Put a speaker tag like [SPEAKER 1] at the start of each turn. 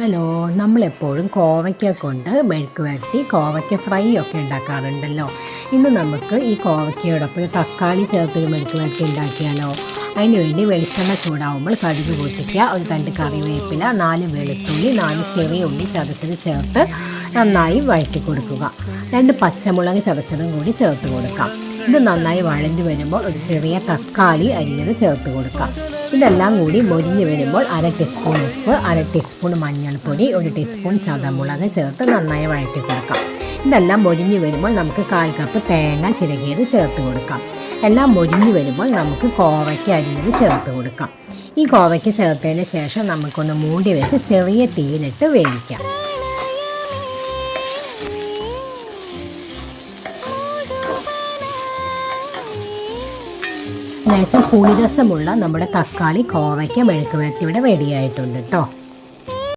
[SPEAKER 1] Hello, നമ്മളെപ്പോഴും കോവയ്ക്ക കൊണ്ട് മെഴുക്ക് വരട്ടി കോവയ്ക്ക ഫ്രൈ ഒക്കെ ഉണ്ടാക്കാറുണ്ടല്ലോ. ഇന്ന് നമുക്ക് ഈ കോവയ്ക്കയോടൊപ്പം തക്കാളി ചേർത്തൊരു മെഴുക്ക് വരട്ടി ഉണ്ടാക്കിയാലോ. അതിനുവേണ്ടി വെളിച്ചെണ്ണ ചൂടാവുമ്പോൾ കടുക് പൊട്ടിക്കുക, ഒരു തണ്ട് കറിവേപ്പില, 4 വെളുത്തുള്ളി, 4 ചെറിയ ഉള്ളി ചതച്ചത് ചേർത്ത് നന്നായി വഴറ്റി കൊടുക്കുക. 2 പച്ചമുളക് ചതച്ചതും കൂടി ചേർത്ത് കൊടുക്കാം. ഇത് നന്നായി വഴഞ്ഞു വരുമ്പോൾ ഒരു ചെറിയ തക്കാളി അരിഞ്ഞത് ചേർത്ത് കൊടുക്കാം. ഇതെല്ലാം കൂടി മൊരിഞ്ഞ് വരുമ്പോൾ 1/2 ടീസ്പൂൺ ഉപ്പ്, 1/2 ടീസ്പൂൺ മഞ്ഞൾപ്പൊടി, 1 ടീസ്പൂൺ ചതമുളക് ചേർത്ത് നന്നായി വഴറ്റി കൊടുക്കാം. ഇതെല്ലാം മൊരിഞ്ഞ് വരുമ്പോൾ നമുക്ക് 1/4 കപ്പ് തേങ്ങ ചിരകിയത് ചേർത്ത് കൊടുക്കാം. എല്ലാം മൊരിഞ്ഞ് വരുമ്പോൾ നമുക്ക് കോവയ്ക്ക അരിഞ്ഞത് ചേർത്ത് കൊടുക്കാം. ഈ കോവയ്ക്ക ചേർത്തതിന് ശേഷം നമുക്കൊന്ന് മൂടി വെച്ച് ചെറിയ തീയിലിട്ട് വേവിക്കാം. ലേശം പുളിരസമുള്ള നമ്മുടെ തക്കാളി കോവയ്ക്ക മെഴുക്ക് വരട്ടി ഇവിടെ റെഡിയായിട്ടുണ്ട് കേട്ടോ.